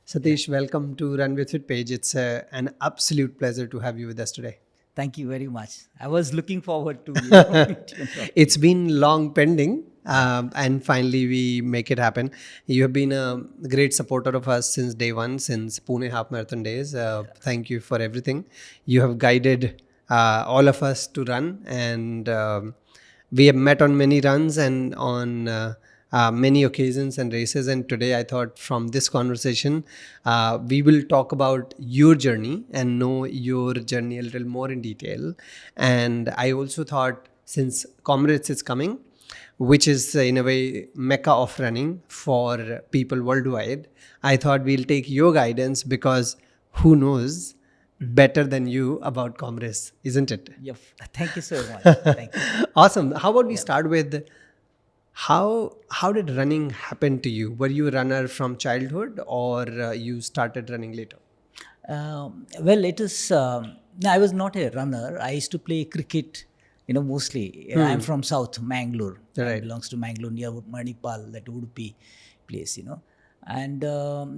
Satish, welcome to Run with Fitpage. It's an absolute pleasure to have you with us today. Thank you very much. I was looking forward to meeting you. It's been long pending, and finally we make it happen. You have been a great supporter of us since day one, since Pune Half Marathon days. Thank you for everything. You have guided all of us to run, and we have met on many runs and on many occasions and races. And today, I thought from this conversation, we will talk about your journey and know your journey a little more in detail. And I also thought, since Comrades is coming, which is in a way mecca of running for people worldwide, I thought we'll take your guidance because who knows better than you about Comrades, isn't it? Yep. Thank you so much. Thank you. Awesome. How about we start with how did running happen to you? Were you a runner from childhood, or you started running later? Well, it is. No, I was not a runner. I used to play cricket. Mostly. I'm from South Mangalore. Right. It belongs to Mangalore near Manipal, that Udupi place. And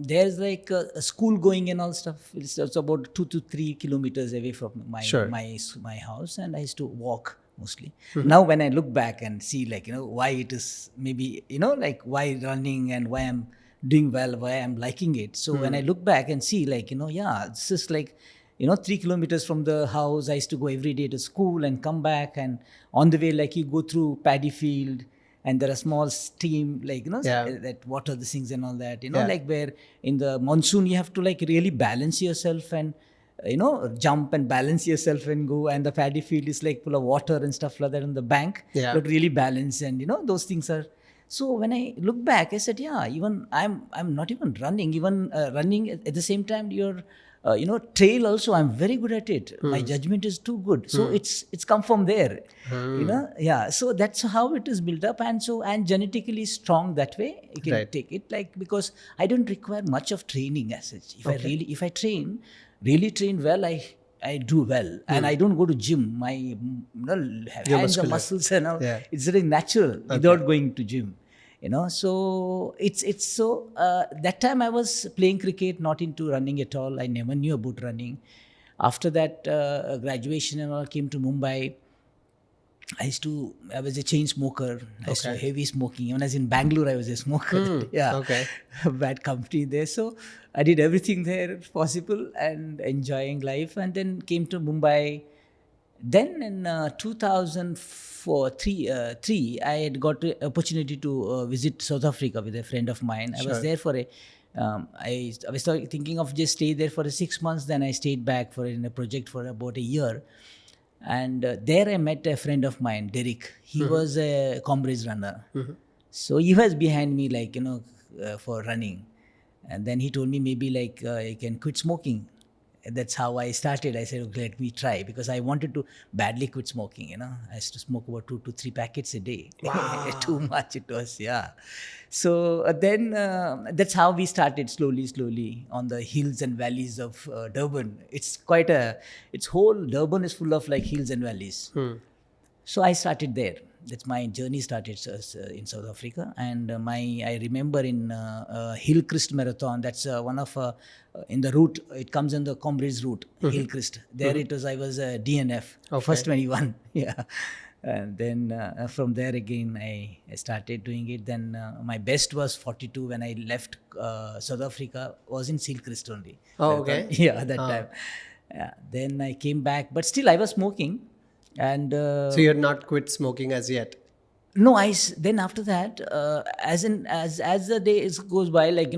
there's like a school going and all stuff. It's about 2 to 3 kilometers away from Sure. my house, and I used to walk mostly. Now when I look back and see why it is maybe like why running and why I'm doing well, why I'm liking it. So when I look back and see this is like 3 kilometers from the house. I used to go every day to school and come back, and on the way like you go through paddy field, and there are small stream that water the things and all that like where in the monsoon you have to like really balance yourself and jump and balance yourself and go, and the paddy field is like full of water and stuff like that on the bank. Yeah. But really balance, and those things are. So when I look back, I said, yeah, even I'm not even running, even running at the same time you're trail also I'm very good at it. My judgment is too good. So it's come from there. Yeah. So that's how it is built up, and genetically strong that way. You can Right. take it because I don't require much of training as such. If I really train well, I do well, and I don't go to gym. My hands and muscles and all. Yeah. It's very natural without going to gym. So it's so that time I was playing cricket, not into running at all. I never knew about running. After that graduation and all, came to Mumbai. I was a chain smoker. I used to heavy smoking. When I was in Bangalore, I was a smoker. Yeah. Okay. Bad company there. So I did everything there possible and enjoying life, and then came to Mumbai. Then in 2004, three, I had got the opportunity to visit South Africa with a friend of mine. I was there for I was thinking of just stay there for 6 months. Then I stayed back in a project for about a year. And there I met a friend of mine, Derek. He was a Comrades runner. So he was behind me for running. And then he told me maybe you can quit smoking. That's how I started. I said, okay, let me try, because I wanted to badly quit smoking. I used to smoke about 2 to 3 packets a day. Wow. Too much it was, yeah. So then that's how we started slowly on the hills and valleys of Durban. It's whole Durban is full of like hills and valleys. So I started there. That's my journey started in South Africa, and I remember in Hillcrest Marathon. That's one of in the route. It comes in the Comrades route, Hillcrest. There it was. I was a DNF, first 21. Yeah, and then from there again I started doing it. Then my best was 42 when I left South Africa. Was in Hillcrest only. Oh, okay. Yeah, that time. Yeah. Then I came back, but still I was smoking. And So you had not quit smoking as yet? no, then after that, as the days goes by, like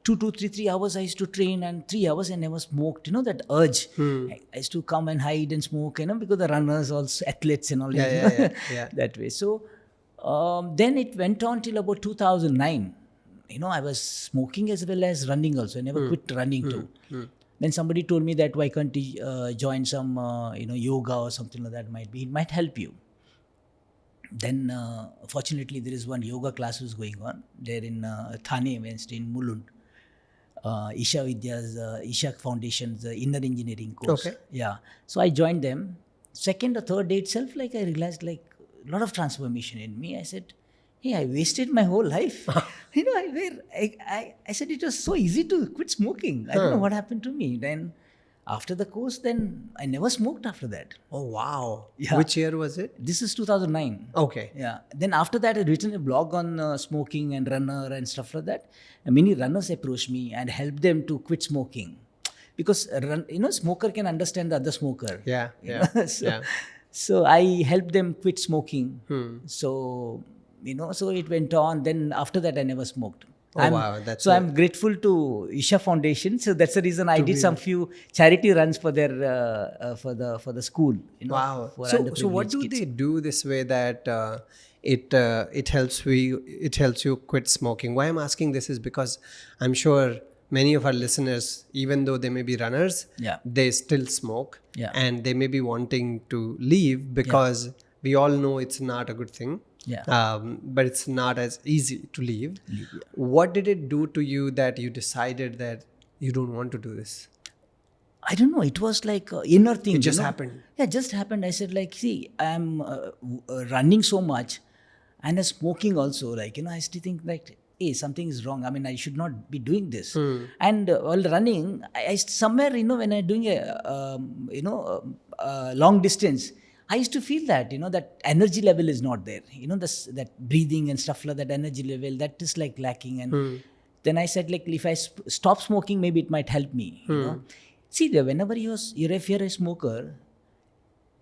2 to 3 hours I used to train, and 3 hours I never smoked. That urge. I used to come and hide and smoke, because the runners, also athletes and all. Yeah. That way. So then it went on till about 2009. I was smoking as well as running also. I never quit running too. Then somebody told me that why can't you join some yoga or something like that, it might help you. Then fortunately there is one yoga class was going on there in Thane, Wednesday in Mulund. Isha Vidya's Isha Foundation's inner engineering course. Okay. Yeah. So I joined them. Second or third day itself, I realized a lot of transformation in me. I said, hey, I wasted my whole life. I said it was so easy to quit smoking. I don't know what happened to me. Then after the course, then I never smoked after that. Oh, wow. Yeah. Which year was it? This is 2009. Okay. Yeah. Then after that, I written a blog on smoking and runner and stuff like that. And many runners approached me and helped them to quit smoking, because smoker can understand the other smoker. Yeah. You Yeah. know, so, Yeah. so I helped them quit smoking. So so it went on. Then after that, I never smoked. Oh, wow, that's I'm grateful to Isha Foundation. So that's the reason I did some few charity runs for their for the school. Wow. For So what underprivileged do kids. they do this way that it helps you quit smoking? Why I'm asking this is because I'm sure many of our listeners, even though they may be runners, Yeah. they still smoke, Yeah. and they may be wanting to leave because we all know it's not a good thing. Yeah. But it's not as easy to leave. What did it do to you that you decided that you don't want to do this? I don't know. It was like inner thing. It just happened. Yeah, it just happened. I said, like, see, I'm running so much, and smoking also. Like, I used to think like, hey, something is wrong. I mean, I should not be doing this. And while running, I somewhere, when I'm doing a long distance, I used to feel that, that energy level is not there. That breathing and stuff like that, energy level, that is like lacking. And then I said, like, if I stop smoking, maybe it might help me. See, whenever if you're a smoker,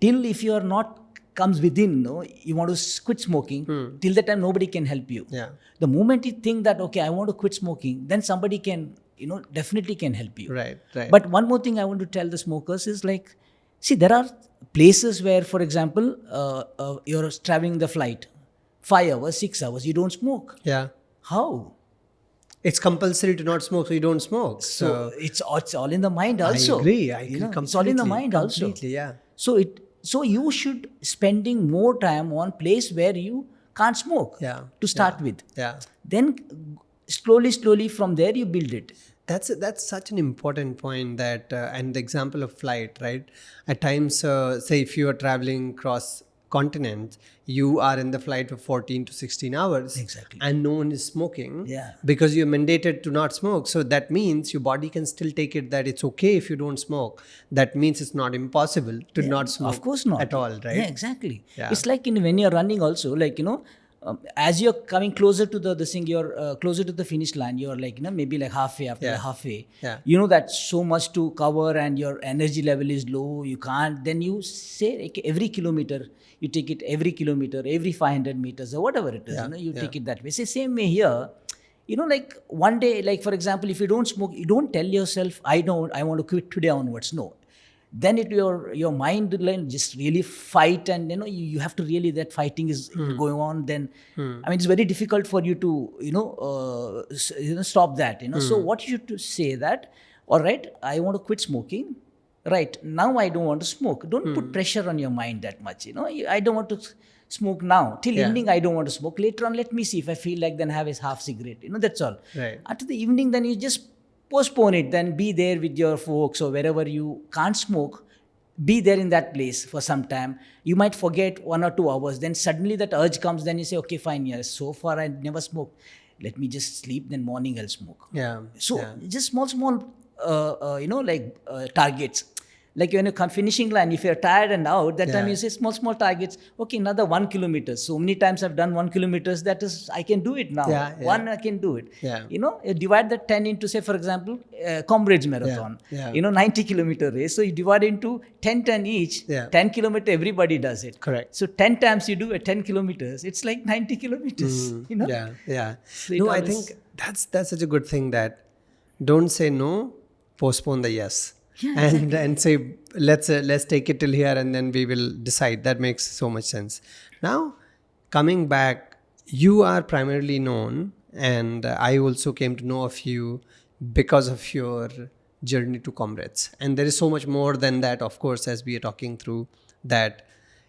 till if you are not comes within, you want to quit smoking, till that time nobody can help you. Yeah. The moment you think that, okay, I want to quit smoking, then somebody can, definitely can help you. Right. But one more thing I want to tell the smokers is like, see, there are places where, for example, you're traveling the flight, 5 hours, 6 hours, you don't smoke. Yeah. How? It's compulsory to not smoke, so you don't smoke. So it's all in the mind also. I agree completely. It's all in the mind also. Completely, yeah. So you should spending more time on place where you can't smoke. Yeah. To start with. Yeah. Then slowly from there you build it. That's such an important point that, and the example of flight, right? At times, say if you are traveling across continents, you are in the flight for 14 to 16 hours. Exactly. And no one is smoking. Yeah. Because you're mandated to not smoke. So that means your body can still take it that it's okay if you don't smoke. That means it's not impossible to not smoke. Of course not. At all, right? Yeah, exactly. Yeah. It's like when you're running also, like, as you're coming closer to the thing, you're closer to the finish line, you're like, maybe like halfway, after the halfway. Yeah. That's so much to cover and your energy level is low, you can't. Then you say, like, every kilometer, you take it every kilometer, every 500 meters or whatever it is, you take it that way. Say, same way here, like one day, like for example, if you don't smoke, you don't tell yourself, I want to quit today onwards. No. Then your mind will just really fight, and you have to really, that fighting is going on. Then I mean, it's very difficult for you to stop that. So what you should say that, all right, I want to quit smoking. Right now, I don't want to smoke. Don't put pressure on your mind that much. I don't want to smoke now. Till evening, I don't want to smoke. Later on, let me see if I feel like, then have a half cigarette. That's all. Right. After the evening, then you just postpone it, then be there with your folks or wherever you can't smoke, be there in that place for some time. You might forget 1 or 2 hours, then suddenly that urge comes, then you say, okay, fine, yes, so far I never smoked, let me just sleep, then morning I'll smoke. Yeah. So just small targets. Like when you come finishing line, if you're tired and out, that time you say small targets. Okay, another 1 kilometer. So many times I've done 1 kilometer. That is, I can do it now. One, I can do it. Yeah. You divide that 10 into, say, for example, Comrades Marathon. 90 kilometer race. So you divide into 10 each. 10 kilometer, everybody does it. Correct. So 10 times you do it, 10 kilometers. It's like 90 kilometers. Yeah. So no, I think that's such a good thing, that don't say no, postpone the yes. And say, let's take it till here and then we will decide. That makes so much sense. Now, coming back, you are primarily known, and I also came to know of you because of your journey to Comrades. And there is so much more than that, of course, as we are talking through, that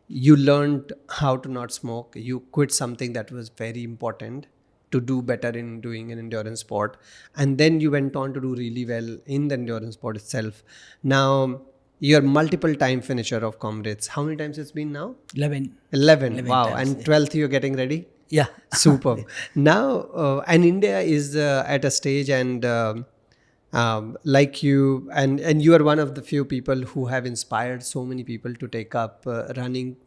you learned how to not smoke. You quit something that was very important to do better in doing an endurance sport. And then you went on to do really well in the endurance sport itself. Now, you're multiple time finisher of Comrades. How many times it's been now? 11. 11. Wow. times, And 12th you're getting ready? Yeah. Superb. Now, and India is at a stage, and like you, and you are one of the few people who have inspired so many people to take up running,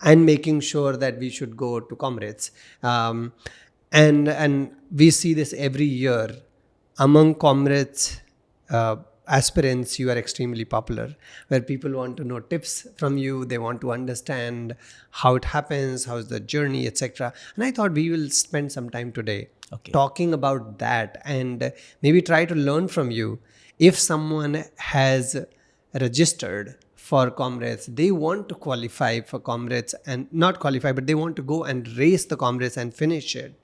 and making sure that we should go to Comrades. And we see this every year among Comrades aspirants. You are extremely popular, where people want to know tips from you, they want to understand how it happens, how's the journey, etc. And I thought we will spend some time today Okay. talking about that, and maybe try to learn from you. If someone has registered for Comrades, they want to qualify for Comrades, and not qualify, but they want to go and race the Comrades and finish it,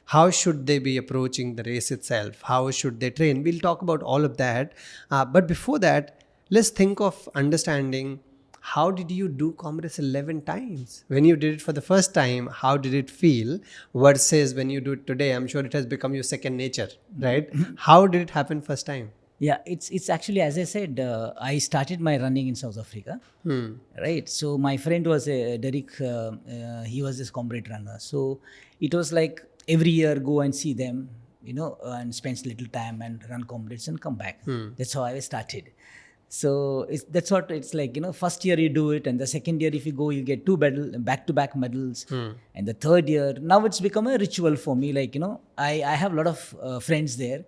how should they be approaching the race itself? How should they train? We'll talk about all of that. But before that, let's think of understanding, how did you do Comrades 11 times? When you did it for the first time, how did it feel versus when you do it today? I'm sure it has become your second nature, right? How did it happen first time? Yeah, it's actually, as I said, I started my running in South Africa, right? So my friend was Derek. He was this Comrade runner. So it was like every year go and see them, and spend little time and run Comrades and come back. That's how I started. So that's what it's like. First year you do it, and the second year if you go, you get two back-to-back medals. And the third year, now it's become a ritual for me. Like I have a lot of friends there,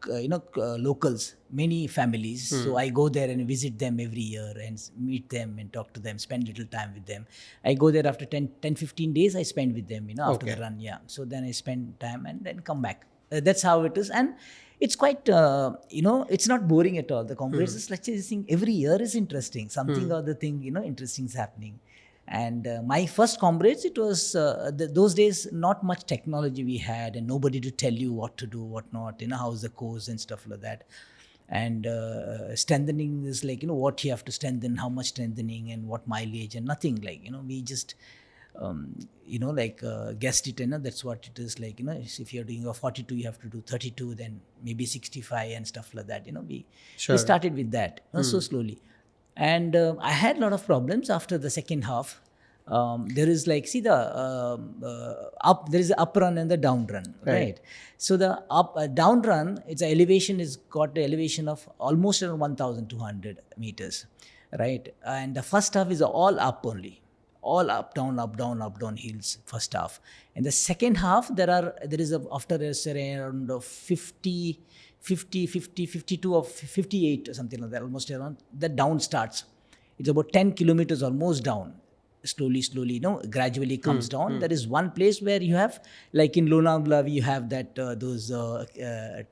locals, many families. So I go there and visit them every year and meet them and talk to them, spend little time with them. I go there after 10-15 days. I spend with them, after the run. Yeah. So then I spend time and then come back. That's how it is. And it's quite, it's not boring at all. The Comrades is like this thing every year is interesting. Something or the thing, interesting is happening. And my first Comrades, it was, those days, not much technology we had and nobody to tell you what to do, what not, how's the course and stuff like that. And strengthening is like, what you have to strengthen, how much strengthening and what mileage and nothing like, we just, guessed it, that's what it is like, if you're doing a 42, you have to do 32, then maybe 65 and stuff like that, we started with that, so slowly. And I had a lot of problems after the second half. There is like, see the there is the up run and the down run, right? So the down run, its elevation is got the elevation of almost around 1,200 meters, right? And the first half is all up only. All up, down, hills, first half. And the second half, after around 52 or 58 or something like that, almost around, the down starts. It's about 10 kilometers almost down. Slowly, gradually comes down. There is one place where you have, like in Lonavala, you have that, those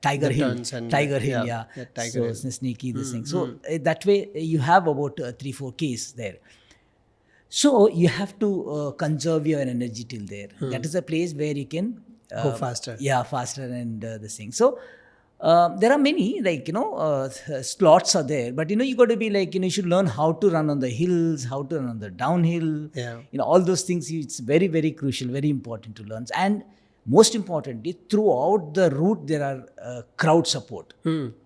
Tiger Hill. Tiger Hill, yeah. So sneaky, this thing. So that way, you have about 3-4 Ks there. So you have to conserve your energy till there. That is a place where you can go faster. Yeah, faster and this thing. So there are many slots are there, but you got to be like, you should learn how to run on the hills, how to run on the downhill. Yeah. All those things. It's very, very crucial, very important to learn. And most importantly, throughout the route there are crowd support.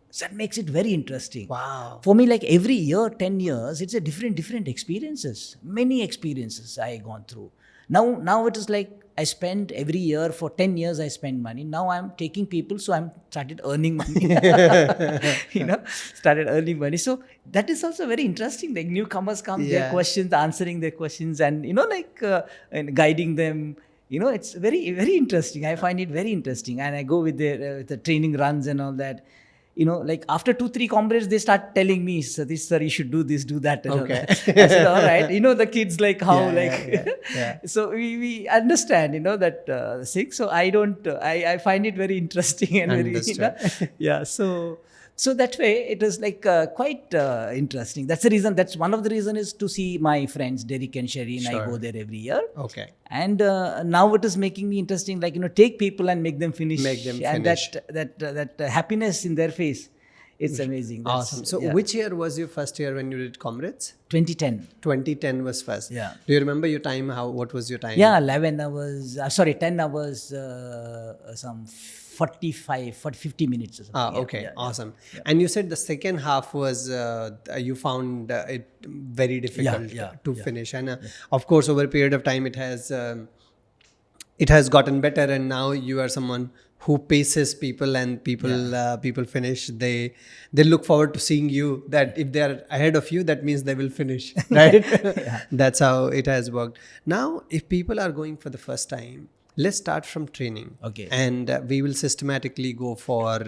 So that makes it very interesting. Wow. For me, like every year, 10 years, it's a different experiences. Many experiences I gone through. Now it is like I spend every year for 10 years, I spend money. Now I'm taking people, so I'm started earning money. Started earning money. So that is also very interesting. Like newcomers come, their questions, answering their questions and, and guiding them. It's very, very interesting. I find it very interesting. And I go with the training runs and all that. Like after 2-3 Comrades, they start telling me, Satish sir, you should do this, do that. And all that. I said, all right. The kids like how, So we understand, that thing. So I find it very interesting and very, So that way it is like quite interesting. That's the reason. That's one of the reasons is to see my friends Derek and Sherry, and I go there every year. Okay. And now it is making me interesting. Like take people and make them finish. And that happiness in their face, it's amazing. Awesome. So which year was your first year when you did Comrades? 2010. 2010 was first. Yeah. Do you remember your time? What was your time? Yeah, 11 hours. 10 hours. Some 50 minutes or something. Okay. Awesome. Yeah. And you said the second half was, you found it very difficult to finish. And of course, over a period of time, it has it has gotten better, and now you are someone who paces people, and people finish. They look forward to seeing you, that if they are ahead of you, that means they will finish, right? Yeah. That's how it has worked. Now if people are going for the first time, let's start from training. Okay. And we will systematically go for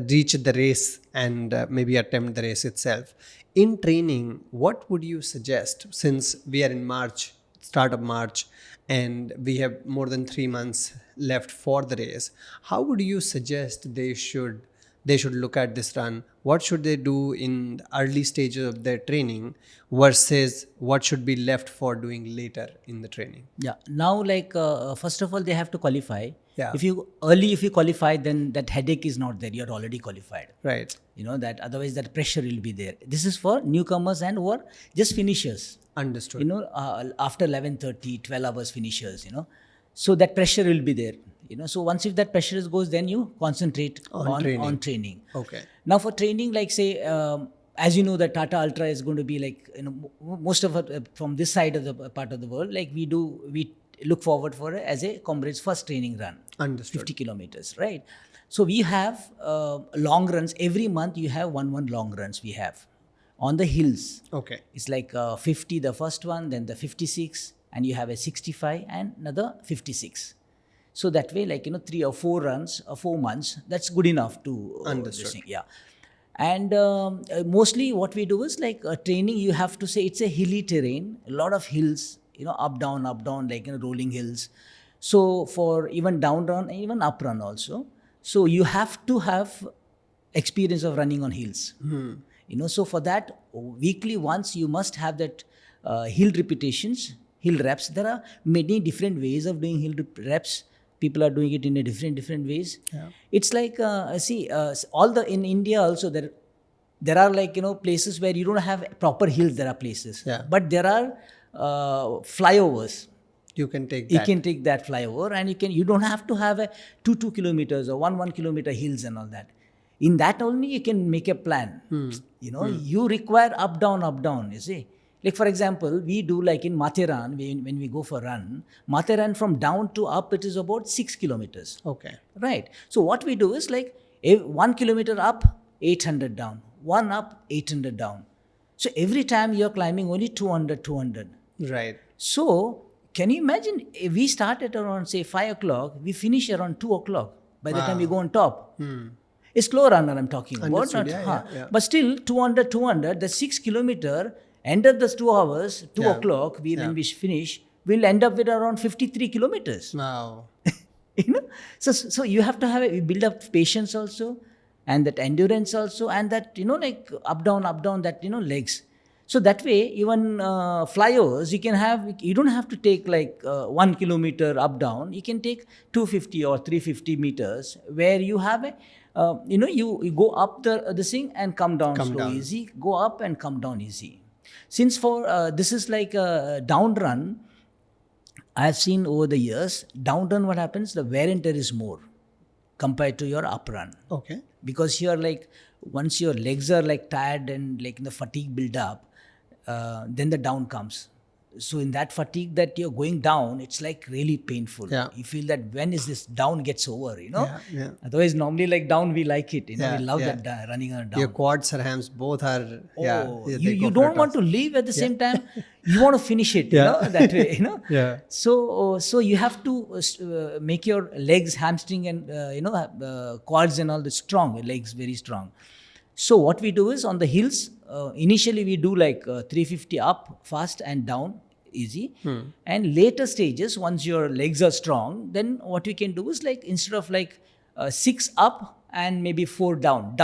reach the race, and maybe attempt the race itself. In training, what would you suggest, since we are in March, start of March, and we have more than 3 months left for the race? How would you suggest they should look at this run? What should they do in the early stages of their training versus what should be left for doing later in the training? Yeah. Now, like first of all, they have to qualify. Yeah. If you qualify, then that headache is not there. You're already qualified. Right. You know that otherwise that pressure will be there. This is for newcomers and or just finishers. Understood. You know, after 11:30, 12 hours finishers. You know, so that pressure will be there. You know, so once if that pressure goes, then you concentrate on training. Okay. Now for training, like say, as you know, that Tata Ultra is going to be like, you know, most of it from this side of the part of the world, like we look forward for it as a Comrades first training run. Understood. 50 kilometers, right? So we have long runs every month. You have one long runs we have on the hills. Okay. It's like 50 the first one, then the 56, and you have a 65 and another 56. So that way, like, you know, 3 or 4 runs, 4 months, that's good enough to Understood. this thing, yeah. And mostly what we do is like training, you have to say it's a hilly terrain, a lot of hills, you know, up, down, like, you know, rolling hills. So for even down run, even up run also. So you have to have experience of running on hills. You know, so for that, weekly once you must have that hill repetitions, hill reps. There are many different ways of doing hill reps. People are doing it in a different ways. Yeah. It's like in India also there are, like, you know, places where you don't have proper hills. There are places, Yeah. but there are flyovers. You can take You that. can take that flyover, and you don't have to have a 2 kilometers or 1 kilometer hills and all that. In that only you can make a plan. You know, you require up down, you see. Like for example, we do like in Matheran, when we go for run, Matheran from down to up, it is about 6 kilometers. Okay. Right. So what we do is like 1 kilometer up, 800 down, 1 up, 800 down. So every time you're climbing only 200. Right. So can you imagine if we start at around say 5 o'clock, we finish around 2 o'clock by the time we go on top. It's slow runner I'm talking about. Understood. Not, Yeah. But still 200, the 6 kilometer, end of those 2 hours, 2 o'clock, when we finish, we'll end up with around 53 kilometers. Wow. You know, so you have to you build up patience also, and that endurance also, and that, you know, like up down, that, you know, legs. So that way, even flyovers, you don't have to take like 1 kilometer up down. You can take 250 or 350 meters, where you have you know, you go up the thing and come down slow, easy, go up and come down easy. Since for this is like a down run, I have seen over the years, down run, what happens, the wear and tear is more compared to your up run. Okay. Because you're like, once your legs are like tired and like the fatigue build up, then the down comes. So in that fatigue that you're going down, it's like really painful. Yeah. You feel that when is this down gets over, you know? Yeah. Otherwise, normally like down, we like it. You know, we love Yeah. that running on down. Your quads or hams both are. You don't want to leave at the same time. You want to finish it, you know, that way, you know. Yeah. So you have to make your legs, hamstring, and you know, quads and all the strong, legs very strong. So what we do is on the hills, initially we do like 350 up fast and down easy. And later stages, once your legs are strong, then what we can do is like instead of like 6 up and maybe 4 down,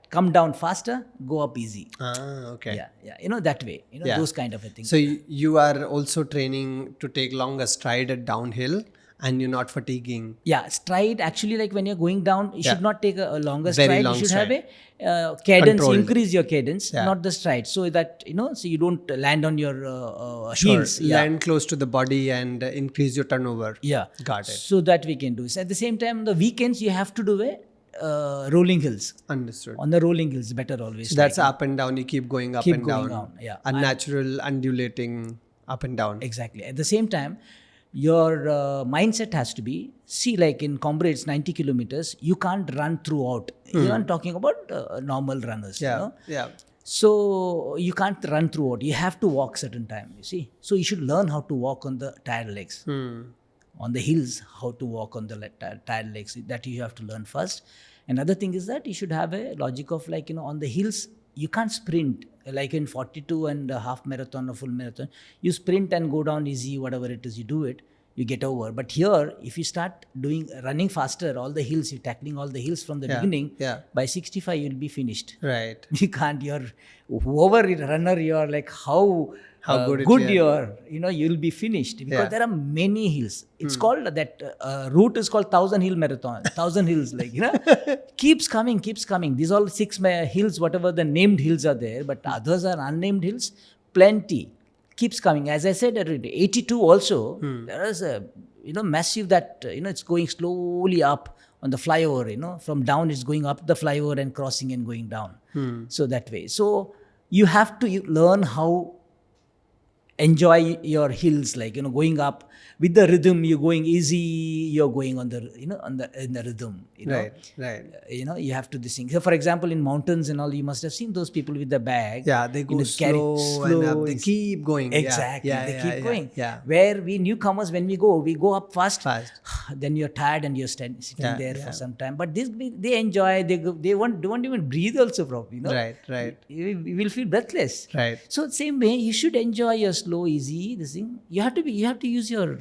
come down faster, go up easy. Okay. Yeah, you know, that way, you know, those kind of a thing. So you are also training to take longer stride at downhill, and you're not fatiguing. Yeah, stride, actually, like when you're going down, you should not take a longer Very stride. long You should stride. have a cadence, Controlled. increase your cadence, not the stride. So that, you know, so you don't land on your heels. Yeah. Land close to the body and increase your turnover. Yeah. Got it. So that we can do. So at the same time, the weekends, you have to do rolling hills. Understood. On the rolling hills, better always. So that's up and down. You keep going up Keep and going down. on, yeah. Unnatural, undulating up and down. Exactly. At the same time, your mindset has to be, see, like in Comrades 90 kilometers, you can't run throughout. Even talking about normal runners, you know. Yeah. So you can't run throughout. You have to walk certain time, you see. So you should learn how to walk on the tired legs. On the hills, how to walk on the tired legs. That you have to learn first. Another thing is that you should have a logic of, like, you know, on the hills, you can't sprint. Like in 42 and a half marathon or full marathon, you sprint and go down easy, whatever it is, you do it, you get over. But here, if you start running faster, all the hills, you're tackling all the hills from the beginning, by 65, you'll be finished. Right. You can't, whoever runner, you're like, how good you are, you know, you'll be finished, because there are many hills. It's called that route is called 1,000 hill marathon, 1,000 hills, like, you know, keeps coming. These all 6 hills, whatever the named hills are there, but others are unnamed hills, plenty, keeps coming. As I said, 82 also, there is a, you know, massive that, you know, it's going slowly up on the flyover, you know, from down it's going up the flyover and crossing and going down. So that way. So you have to learn how enjoy your hills, like, you know, going up with the rhythm, you're going easy, you're going on the, you know, in the rhythm, you know. Right. You know, you have to this thing. So for example, in mountains and all, you must have seen those people with the bag. Yeah, they go slow and up. They keep going. Exactly. They keep going. Yeah. Where we newcomers, when we go up fast. Then you're tired and you're sitting there for some time. But they enjoy. They don't even breathe also properly. You know. Right. You will feel breathless. Right. So same way, you should enjoy your slow, easy. This thing. You have to use your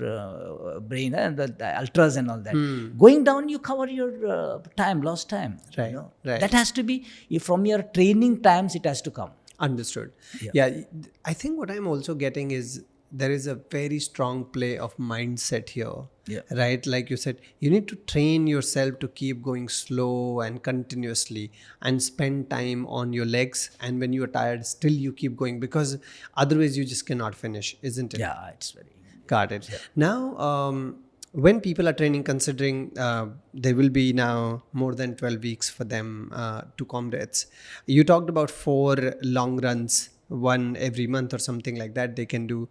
brain and the ultras and all that. Going down, you cover your lost time. Right. You know? Right. That has to be from your training times. It has to come. Understood. Yeah. I think what I'm also getting is there is a very strong play of mindset here. Yeah. Right. Like you said, you need to train yourself to keep going slow and continuously and spend time on your legs. And when you're tired, still you keep going, because otherwise you just cannot finish, isn't it? Yeah, it's very. Got it. Yeah. Now, when people are training, considering there will be now more than 12 weeks for them to Comrades, you talked about 4 long runs, one every month or something like that they can do.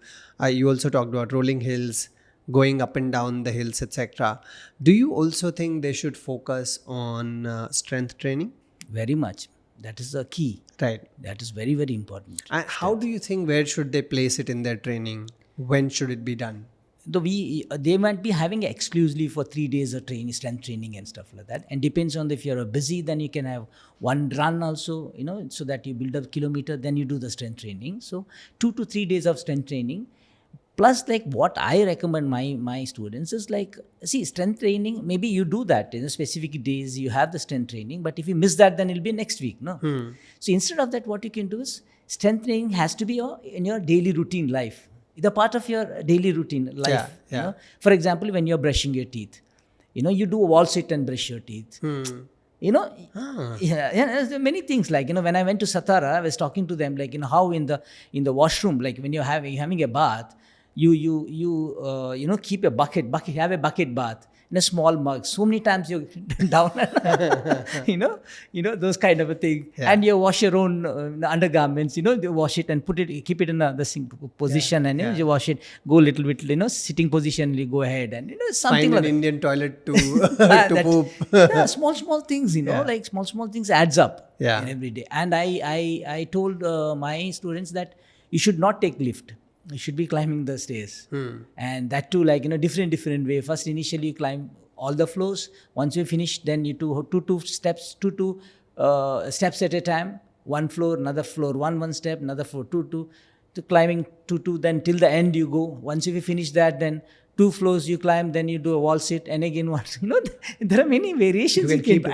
You also talked about rolling hills, going up and down the hills, etc. Do you also think they should focus on strength training? Very much. That is the key. Right. That is very, very important. And how do you think, where should they place it in their training? When should it be done? They might be having exclusively for 3 days of training, strength training and stuff like that. And depends on if you're busy, then you can have one run also, you know, so that you build up kilometer, then you do the strength training. So 2 to 3 days of strength training. Plus, like, what I recommend my students is, like, see, strength training, maybe you do that in specific days, you have the strength training, but if you miss that, then it'll be next week, no? So instead of that, what you can do is, strength training has to be in your daily routine life. The part of your daily routine life. You know? For example, when you're brushing your teeth, you know, you do a wall sit and brush your teeth. You know, there's many things, like, you know, when I went to Satara, I was talking to them, like, you know, how in the washroom, like when you're having a bath, you know, keep a bucket, have a bucket bath in a small mug. So many times you down, you know, those kind of a thing. And you wash your own undergarments, you know, you wash it and keep it in the sink position, and, you know, you wash it, go a little bit, you know, sitting position, you go ahead, and, you know, something find like an Indian toilet to poop. Small things, you know, like small things adds up in every day. And I told my students that you should not take lift. You should be climbing the stairs. And that too, like, you know, different way. First, initially you climb all the floors. Once you finish, then you do two steps at a time. One floor, another floor, one step, another floor, two, to climbing two, then till the end you go. Once you finish that, then 2 floors you climb, then you do a wall sit, and again one. You know, there are many variations. You can keep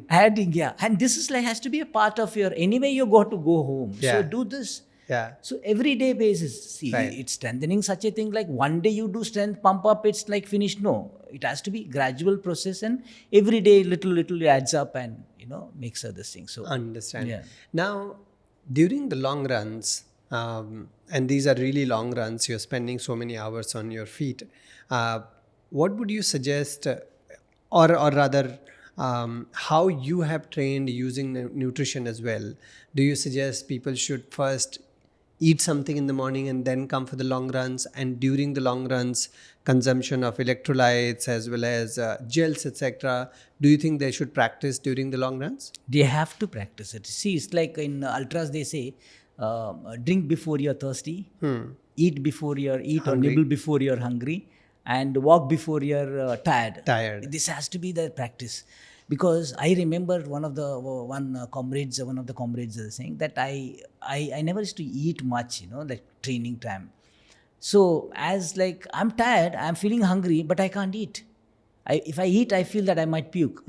adding. Yeah. And this is like, has to be a part of your, anyway you got to go home. So do this. Yeah. So everyday basis, see, it's strengthening such a thing, like one day you do strength pump up, it's like finished. No, it has to be gradual process, and every day little adds up, and, you know, makes other things. So understand. Yeah. Now, during the long runs, and these are really long runs, you're spending so many hours on your feet. What would you suggest, or rather, how you have trained using nutrition as well? Do you suggest people should first eat something in the morning and then come for the long runs, and during the long runs consumption of electrolytes as well as gels, etc., do you think they should practice during the long runs? They have to practice it. See, it's like in ultras they say, drink before you're thirsty, eat before you're or Hungry. nibble before you're hungry, and walk before you're Tired. This has to be the practice. Because I remember one of the comrades was saying that I never used to eat much, like training time. So as like I'm tired, I'm feeling hungry, but I can't eat. If I eat, I feel that I might puke,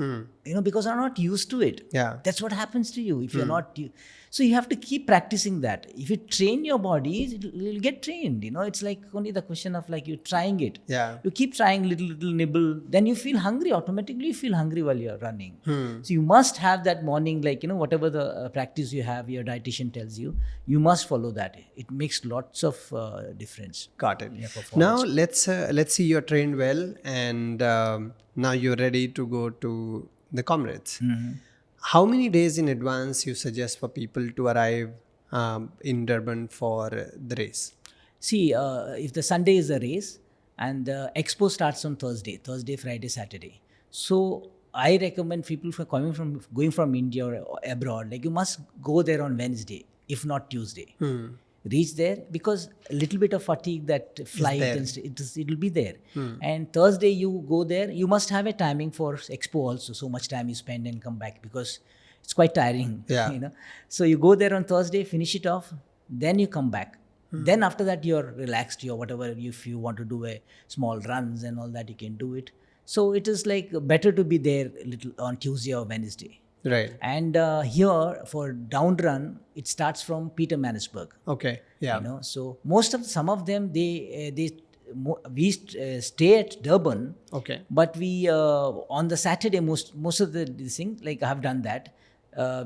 because I'm not used to it. Yeah. That's what happens to you if you're not. So you have to keep practicing that. If you train your body, it'll get trained. It's like only the question of like you trying it. Yeah. You keep trying little nibble, then you feel hungry. Automatically, you feel hungry while you're running. So you must have that morning, like whatever the practice you have, your dietitian tells you, you must follow that. It makes lots of difference. Got it. Yeah, Now performance. let's see you're trained well, and now you're ready to go to the Comrades. How many days in advance you suggest for people to arrive in Durban for the race? See, if the Sunday is a race and the expo starts on Thursday, Friday, Saturday. So I recommend people for going from India or abroad, like you must go there on Wednesday, if not Tuesday. Reach there, because a little bit of fatigue, that flight there. and it'll be there. And Thursday you go there, you must have a timing for expo also. So much time you spend and come back, because it's quite tiring. Yeah. So you go there on Thursday, finish it off, then you come back. Then after that you're relaxed, you're whatever, if you want to do a small runs and all that, you can do it. So it is like better to be there a little on Tuesday or Wednesday. Right. And here for down run, it starts from Pietermaritzburg. Okay. Yeah. So some of them we stay at Durban. Okay. But we on the Saturday, most of this thing, like I have done that.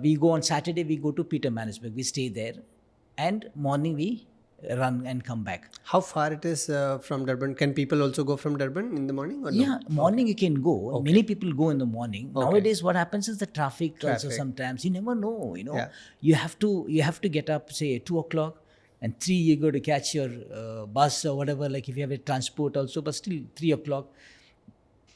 We go on Saturday, we go to Pietermaritzburg, we stay there, and morning we run and come back. How far it is from Durban? Can people also go from Durban in the morning or no? Yeah, morning you can go. Many people go in the morning. Nowadays, what happens is the traffic also sometimes. You never know. Yeah. You have to get up, say 2:00, and 3 you go to catch your bus or whatever. Like if you have a transport also, but still 3:00,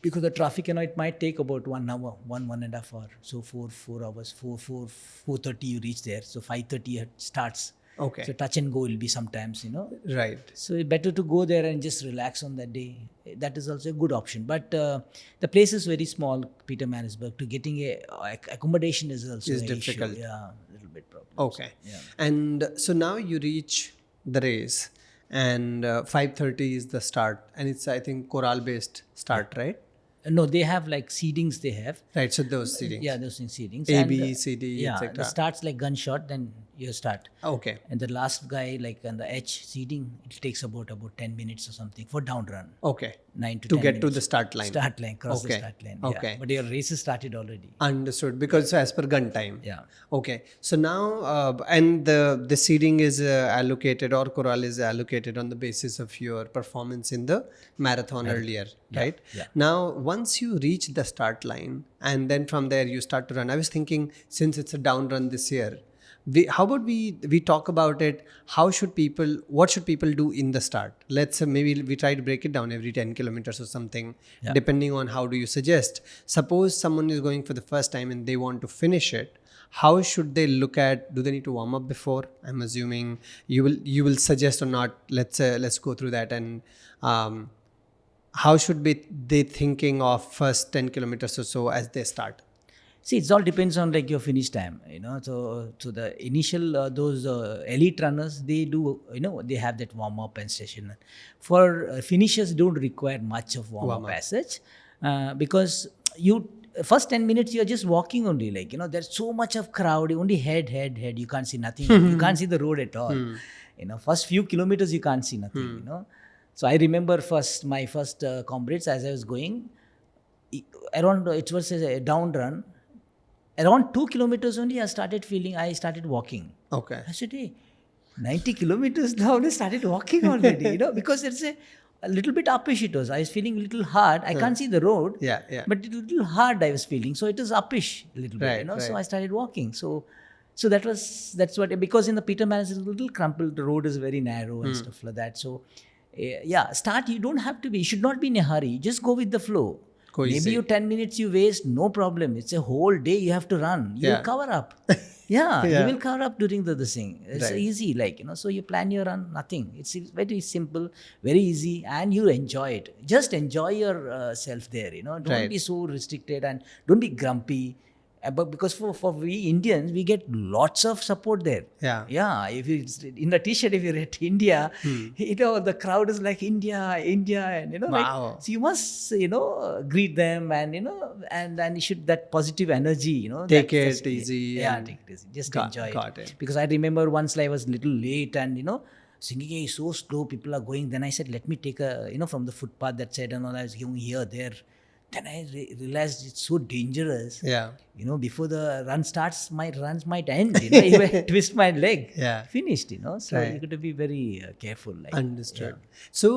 because the traffic, it might take about 1 hour, 1.5 hour. So 4 hours, 4:30 you reach there. So 5:30 it starts. Okay. So touch and go will be sometimes, Right. So it's better to go there and just relax on that day. That is also a good option. But the place is very small, Pietermaritzburg. To getting a accommodation is also an difficult. issue. Yeah, a little bit problem. Okay. Yeah. And so now you reach the race, and 5:30 is the start, and it's, I think, choral based start, right? No, they have like seedings. They have. Right. So those seatings. Yeah, those seedings. A, And, B, C, D, yeah, etc. it starts like gunshot, then you start. Okay. And the last guy, like on the H seeding, it takes about 10 minutes or something for down run. Okay. 9 to To 10 get to minutes. the start line. Cross the Okay. start line. Okay. Yeah. But your race is started already. Understood. Because as per gun time. Yeah. Okay. So now, and the seeding is allocated, or choral is allocated on the basis of your performance in the marathon earlier, right? Yeah. Now, once you reach the start line, and then from there you start to run. I was thinking, since it's a down run this year, how about we talk about it? What should people do in the start? Let's say maybe we try to break it down every 10 kilometers or something, depending on how do you suggest. Suppose someone is going for the first time and they want to finish it. How should they look at? Do they need to warm up before? I'm assuming you will suggest or not. Let's go through that. And how should they thinking of first 10 kilometers or so as they start? See, it all depends on like your finish time, So the initial those elite runners, they do, they have that warm up and session. For finishers, don't require much of warm up as such, because you first 10 minutes you're just walking only, like there's so much of crowd, only head. You can't see nothing. You can't see the road at all. First few kilometers you can't see nothing. So I remember my first Comrades, as I was going around, it was a down run. Around 2 kilometers only, I started walking. Okay. I said, hey, 90 kilometers down, I started walking already, because it's a little bit uppish it was. I was feeling a little hard. I can't see the road. Yeah. But a little hard I was feeling. So it was uppish a little bit, Right. So I started walking. So So that's what, because in the Peter Marathon it's a little crumpled, the road is very narrow and stuff like that. So start, you don't have to be, you should not be in a hurry, just go with the flow. Go Maybe easy. you 10 minutes you waste, no problem. It's a whole day you have to run. You will Yeah. cover up. Yeah, Yeah. you will cover up during the thing. It's Right. easy, like, so you plan your run, nothing. It's very simple, very easy, and you enjoy it. Just enjoy yourself there, Don't Right. be so restricted and don't be grumpy. But because for we Indians, we get lots of support there. Yeah. Yeah, if it's in the T-shirt, if you're at India, the crowd is like India, India, and Wow. like, so you must greet them, and and you should, that positive energy, Take that's it easy. Yeah, and take it easy. Just got- enjoy got it. it. Because I remember once I was a little late, and singing, hey, so slow, people are going. Then I said, let me take a from the footpath that side, and all. I was going here, there. Then I realized it's so dangerous. Yeah. Before the run starts, my runs might end. If I twist my leg, Yeah. finished. So Right. you got to be very careful. Like, Understood. So,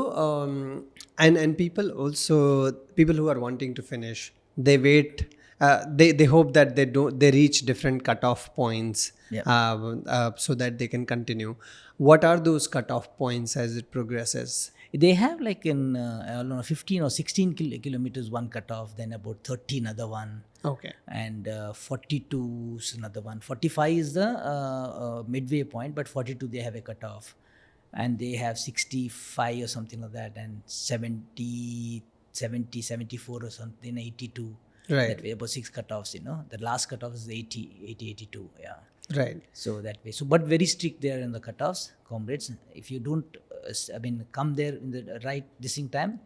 and people also, people who are wanting to finish, they wait. They hope that they reach different cutoff points, Yeah. so that they can continue. What are those cutoff points as it progresses? They have like in I don't know, 15 or 16 kilometers one cutoff, then about 30 another one, Okay. and 42 is another one. 45 is the midway point, but 42 they have a cutoff, and they have 65 or something like that, and 70, 74 or something, 82. Right. That way, about 6 cutoffs. The last cutoff is 80, 82. Yeah. Right. So that way. So, but very strict there in the cutoffs, comrades. If you don't, come there in the right dissing time,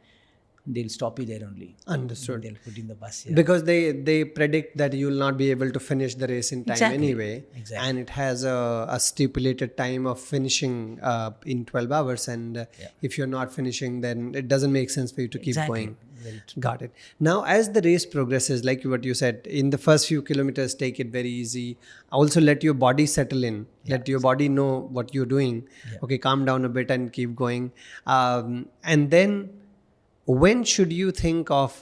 they'll stop you there only. Understood. They'll put in the bus. Yeah. Because they predict that you will not be able to finish the race in time Exactly. anyway. Exactly. And it has a stipulated time of finishing in 12 hours. And if you're not finishing, then it doesn't make sense for you to keep Exactly. going. Very true. Got it. Now, as the race progresses, like what you said, in the first few kilometers, take it very easy. Also, let your body settle in. Let your body know what you're doing. Okay, calm down a bit and keep going. And then, when should you think of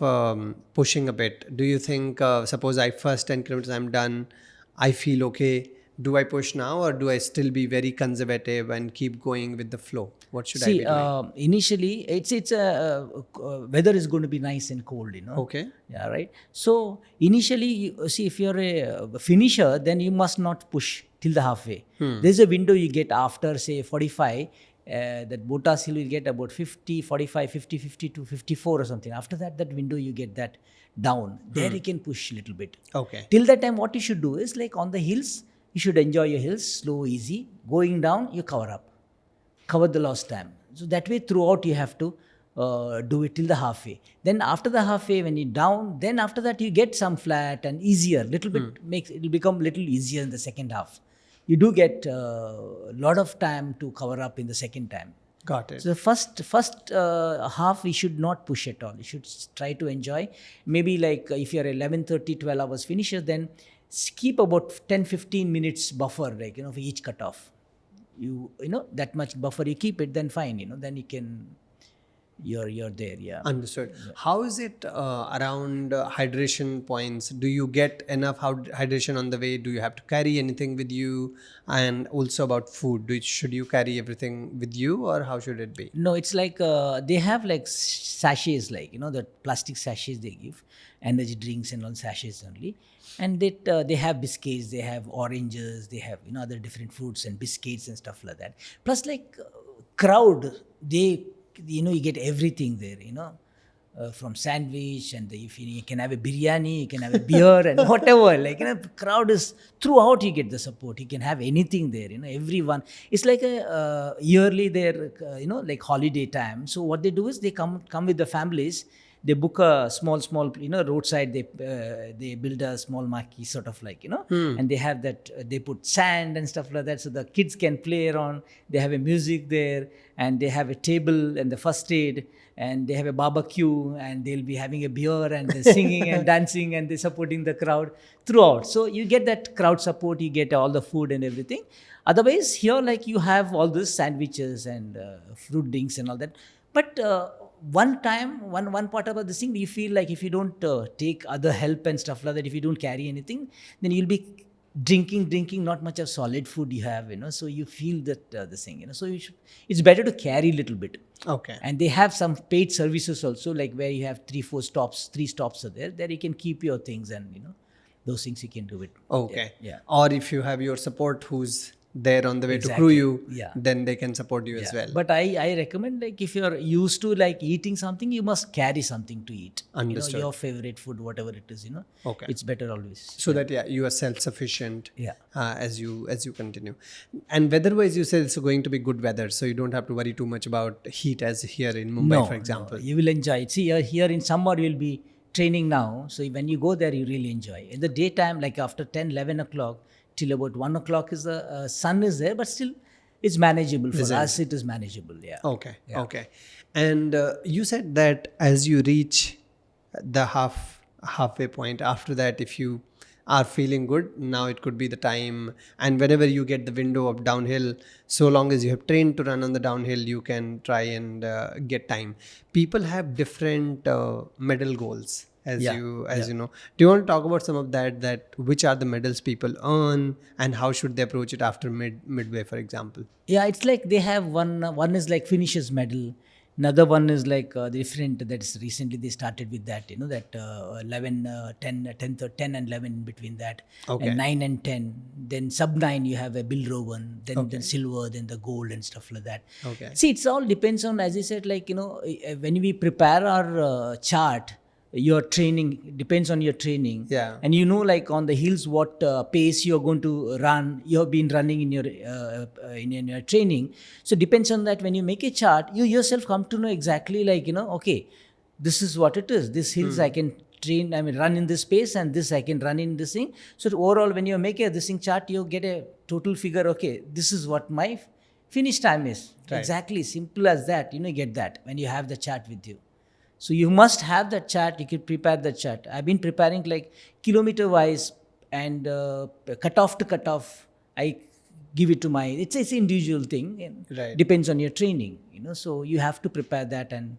pushing a bit? Do you think, suppose I first 10 kilometers, I'm done, I feel okay. Do I push now, or do I still be very conservative and keep going with the flow? What should I be doing? Initially, it's weather is going to be nice and cold, Okay. Yeah, right. So initially, if you're a finisher, then you must not push till the halfway. There's a window you get after, say, 45. That Botas Hill will get about 50, 45, 50, 52, 54 or something. After that window you get that down. There you can push a little bit. Okay. Till that time, what you should do is, like on the hills, you should enjoy your hills, slow, easy. Going down, you cover up. Cover the lost time. So that way throughout you have to do it till the halfway. Then after the halfway, when you're down, then after that you get some flat and easier. Little bit it'll become little easier in the second half. You do get a lot of time to cover up in the second time. Got it. So the first half, we should not push at all. You should try to enjoy. Maybe like if you're 11:30, 12 hours finisher, then keep about 10-15 minutes buffer, like, for each cutoff. You know that much buffer you keep it, then fine, then you can, you're there. Yeah. Understood. How is it around hydration points? Do you get enough hydration on the way? Do you have to carry anything with you? And also about food, should you carry everything with you, or how should it be? No, it's like they have like sachets, like the plastic sachets they give, energy drinks and all, sachets only, and they have biscuits, they have oranges, they have other different fruits and biscuits and stuff like that. Plus, like crowd, they you get everything there, from sandwich, and if you can have a biryani, you can have a beer and whatever, like crowd is throughout, you get the support, you can have anything there, everyone. It's like a yearly there, like holiday time. So what they do is they come with the families. They book a small roadside, they build a small marquee sort of, like, and they have that, they put sand and stuff like that, so the kids can play around. They have a music there, and they have a table and the first aid, and they have a barbecue, and they'll be having a beer, and they're singing and dancing, and they're supporting the crowd throughout. So you get that crowd support, you get all the food and everything. Otherwise, here, like, you have all these sandwiches and fruit drinks and all that. But one part about this thing, you feel like if you don't take other help and stuff like that, if you don't carry anything, then you'll be drinking, not much of solid food you have, so you feel that this thing, so it's better to carry a little bit. Okay. And they have some paid services also, like where you have 3 stops are there you can keep your things, and those things you can do it. Okay. Yeah. Or if you have your support who's there on the way to Exactly. crew you, Yeah. then they can support you as well. But I recommend, like, if you're used to like eating something, you must carry something to eat. Understood. Your favorite food, whatever it is, Okay. it's better always. So that you are self-sufficient. Yeah. As you continue. And weather-wise, you said it's going to be good weather, so you don't have to worry too much about heat as here in Mumbai, for example. No, you will enjoy it. See, here in summer you'll be training now, so when you go there, you really enjoy. In the daytime, like after 10, 11 o'clock till about 1 o'clock, is the sun is there, but still it's manageable for us. It is manageable. Yeah. Okay. Yeah. Okay. And you said that as you reach the halfway point, after that, if you are feeling good, now it could be the time. And whenever you get the window of downhill, so long as you have trained to run on the downhill, you can try and get time. People have different medal goals. As you know, do you want to talk about some of that which are the medals people earn, and how should they approach it after midway, for example? Yeah, it's like they have one is like finishes medal. Another one is like different. That's recently they started with that. That 11, 10 and 11 in between that. Okay. And 9 and 10. Then sub 9 you have a Bilro one. Then silver. Then the gold and stuff like that. Okay. See, it's all depends on, as I said, like when we prepare our chart. Your training depends on your training. Yeah. And like on the hills what pace you're going to run. You've been running in your training. So depends on that. When you make a chart, you yourself come to know exactly, like, okay, this is what it is. This hills I can run in this pace, and this I can run in this thing. So overall, when you make this thing chart, you get a total figure. Okay, this is what my finish time is. Right. Exactly, simple as that. You get that when you have the chart with you. So you must have that chart. You can prepare the chart. I've been preparing like kilometer wise, and cutoff to cutoff. I give it to it's an individual thing. And right. Depends on your training. So you have to prepare that, and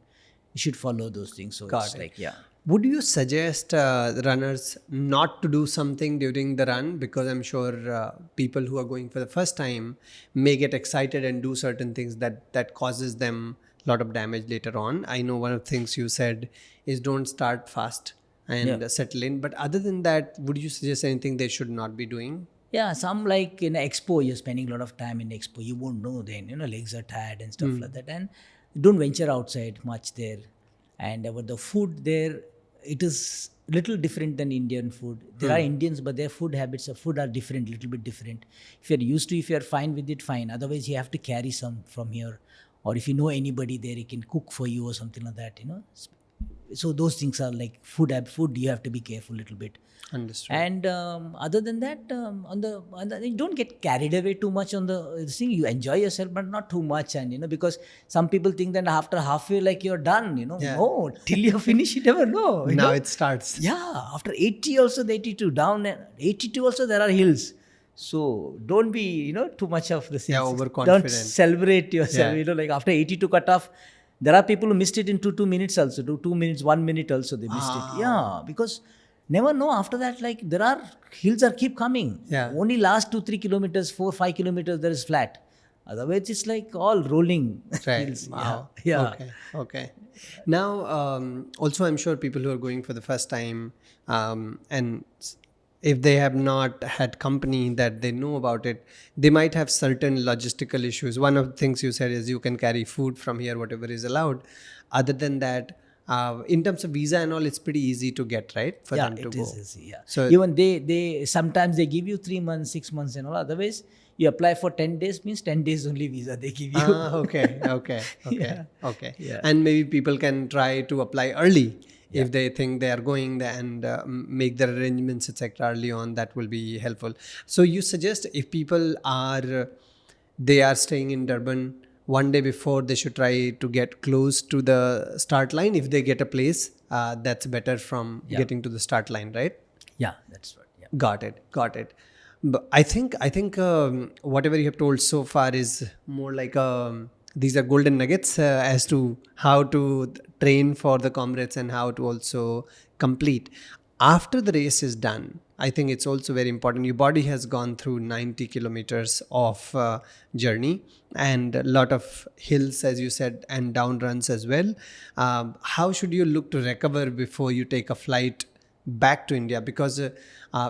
you should follow those things. So Got it's it. like, yeah. Would you suggest runners not to do something during the run? Because I'm sure people who are going for the first time may get excited and do certain things that causes them a lot of damage later on. I know one of the things you said is don't start fast and settle in. But other than that, would you suggest anything they should not be doing? Yeah, some like in expo, you're spending a lot of time in expo. You won't know then, legs are tired and stuff like that. And don't venture outside much there. And about the food there, it is little different than Indian food. There are Indians, but their food habits of food are different, little bit different. If you're used to, if you're fine with it, fine. Otherwise, you have to carry some from here. Or if you know anybody there, he can cook for you or something like that, So those things are like food, you have to be careful a little bit. Understood. And other than that, you don't get carried away too much on the thing. You enjoy yourself, but not too much. And, because some people think that after halfway, like you're done, Yeah. No, till you finish, you never know. Now it starts. Yeah, after 80 also, the 82, down 82 also there are hills. So don't be, too much of the things. Yeah, overconfident. Don't celebrate yourself, like after 82 cutoff, there are people who missed it in 2 minutes also, 2 minutes, 1 minute also they missed it. Yeah, because never know after that, like there are hills keep coming. Yeah. Only last 2-3 kilometers, 4-5 kilometers there is flat. Otherwise it's like all rolling hills. Wow. Yeah. Okay. Now, also I'm sure people who are going for the first time, and if they have not had company that they know about it, they might have certain logistical issues. One of the things you said is you can carry food from here, whatever is allowed. Other than that, in terms of visa and all, it's pretty easy to get, right? For them to go. It is easy, yeah. So even they sometimes they give you 3 months, 6 months and all. Otherwise, you apply for 10 days, means 10 days only visa they give you. Okay. Yeah. And maybe people can try to apply early. If they think they are going there and make their arrangements, etc. early on, that will be helpful. So you suggest if people they are staying in Durban, one day before they should try to get close to the start line. If they get a place, that's better from getting to the start line, right? Yeah, that's right. Yeah. Got it. But I think whatever you have told so far is more like these are golden nuggets as to how to train for the Comrades and how to also complete. After the race is done, I think it's also very important. Your body has gone through 90 kilometers of journey and a lot of hills, as you said, and down runs as well. How should you look to recover before you take a flight back to India? Because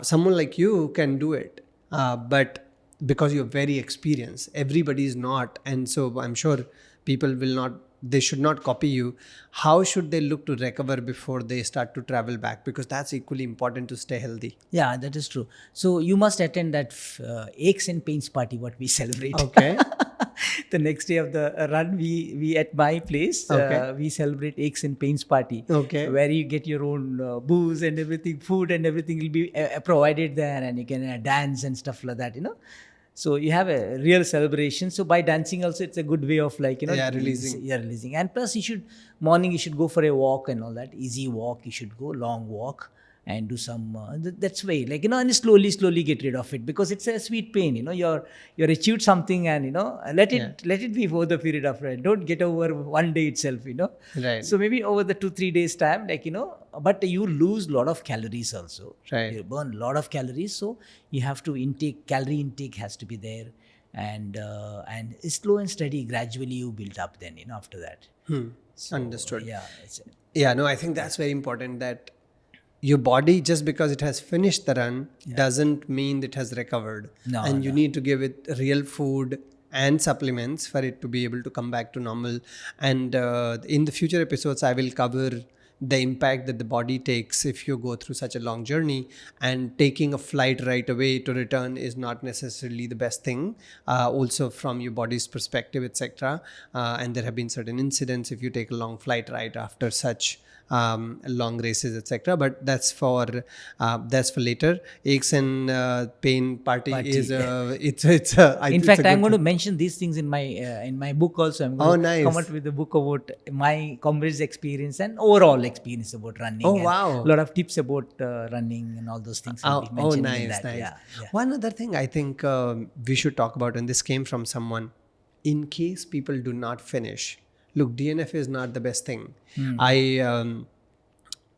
someone like you can do it, but because you're very experienced, everybody is not. And so I'm sure people will not, they should not copy you. How should they look to recover before they start to travel back? Because that's equally important to stay healthy. Yeah, that is true. So you must attend that aches and pains party what we celebrate. Okay. The next day of the run, we at my place, Okay. we celebrate aches and pains party. Okay. Where you get your own booze and everything, food and everything will be provided there, and you can dance and stuff like that, So you have a real celebration. So by dancing also, it's a good way of releasing. Yeah, releasing. And plus, morning you should go for a walk and all that. Easy walk, you should go long walk and do some. That's way, and slowly get rid of it, because it's a sweet pain. You're achieved something, and let it be for the period of time. Don't get over one day itself. Right. So maybe over the 2-3 days time, but you lose a lot of calories also. Right. You burn a lot of calories, so you have to calorie intake has to be there, and slow and steady, gradually you build up then, after that. So, Understood. Yeah. Yeah, no, I think that's very important, that your body, just because it has finished the run, doesn't mean it has recovered. No, and you need to give it real food and supplements for it to be able to come back to normal. And in the future episodes, I will cover the impact that the body takes if you go through such a long journey, and taking a flight right away to return is not necessarily the best thing, also from your body's perspective, etc. And there have been certain incidents if you take a long flight right after such long races, etc. But that's for later. Aches and pain party is In fact, I'm going to mention these things in my book also. I'm going to come out with a book about my comrades' experience and overall experience about running. Oh, wow. A lot of tips about running and all those things. Will be mentioned in that. Nice. Yeah. One other thing I think we should talk about, and this came from someone, in case people do not finish. Look, DNF is not the best thing.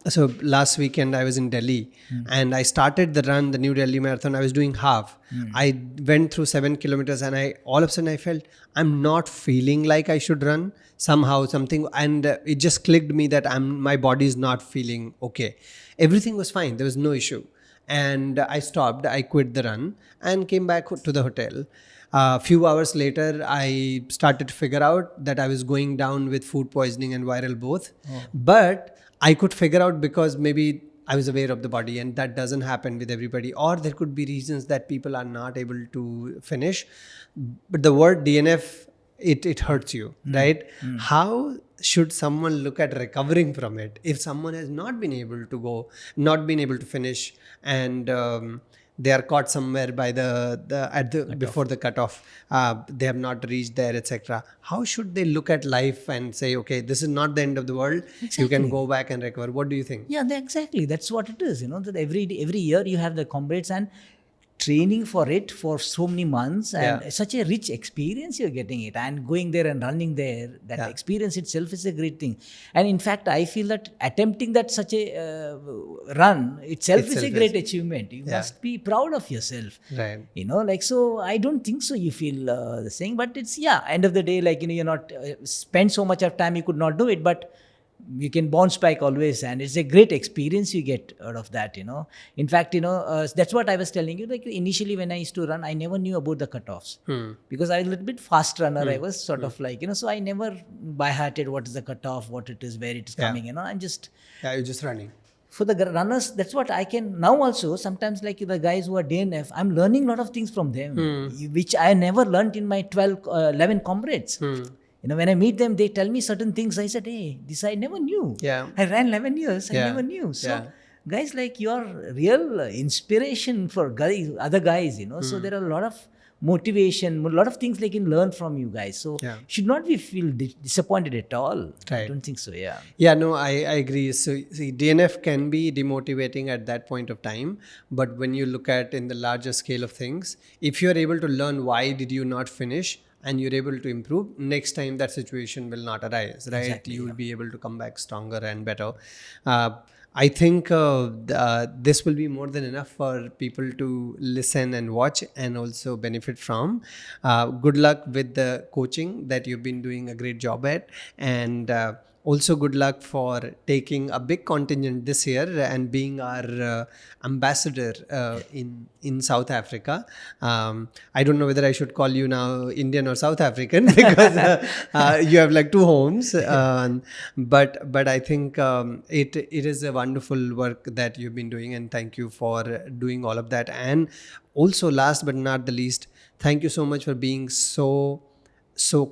So last weekend I was in Delhi and I started the run, the New Delhi Marathon. I was doing half. I went through 7 kilometers and all of a sudden I felt I'm not feeling like I should run somehow, something. And it just clicked me that my body is not feeling okay. Everything was fine. There was no issue. And I stopped. I quit the run and came back to the hotel. A few hours later, I started to figure out that I was going down with food poisoning and viral both. But I could figure out because maybe I was aware of the body, and that doesn't happen with everybody. Or there could be reasons that people are not able to finish. But the word DNF, it hurts you, right? How should someone look at recovering from it if someone has not been able to finish, and they are caught somewhere by before the cutoff, they have not reached there, etc. How should they look at life and say, okay, this is not the end of the world. Exactly. You can go back and recover. What do you think? Yeah, exactly. That's what it is. That every year you have the comrades and training for it for so many months, and such a rich experience you're getting it, and going there and running there, that experience itself is a great thing. And in fact, I feel that attempting that such a run itself is a great achievement. You must be proud of yourself, right? So I don't think so you feel the same, but it's end of the day, you're not spend so much of time, you could not do it, but you can bounce back always, and it's a great experience you get out of that. In fact, that's what I was telling you. Initially when I used to run, I never knew about the cutoffs because I was a little bit fast runner. I was sort of so I never by hearted what is the cutoff, what it is, where it is coming. I'm just you're just running. For the runners, that's what I can now also. Sometimes the guys who are DNF, I'm learning a lot of things from them, which I never learned in my 11 comrades. When I meet them, they tell me certain things. I said, hey, this I never knew. I ran 11 years. I never knew. So guys you are real inspiration for other guys, So there are a lot of motivation, a lot of things they can learn from you guys. So should not be feel disappointed at all. I don't think so. Yeah, no, I agree. So see, DNF can be demotivating at that point of time. But when you look at in the larger scale of things, if you're able to learn why did you not finish, and you're able to improve, next time that situation will not arise, right? Exactly, you will be able to come back stronger and better. I think this will be more than enough for people to listen and watch and also benefit from. Good luck with the coaching that you've been doing a great job at, and also good luck for taking a big contingent this year and being our ambassador in South Africa. I don't know whether I should call you now Indian or South African because you have like two homes. But I think it is a wonderful work that you've been doing, and thank you for doing all of that. And also, last but not the least, thank you so much for being so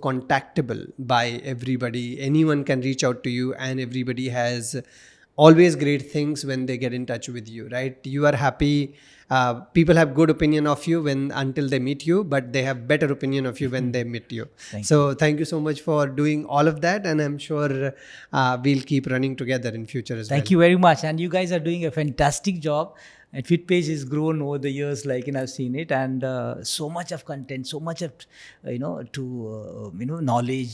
contactable by everybody. Anyone can reach out to you, and everybody has always great things when they get in touch with you, right? You are happy. People have good opinion of you when until they meet you, but they have better opinion of you when they meet you. Thank you so much for doing all of that, and I'm sure we'll keep running together in future as well. Thank you very much. And you guys are doing a fantastic job. And Fitpage has grown over the years, like, and I've seen it, and so much of content, so much of knowledge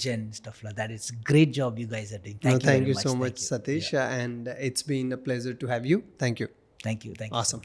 and stuff like that. It's a great job you guys are doing. Thank you Thank very you much. so much, Satish, and it's been a pleasure to have you. Thank you. Thank you. Awesome.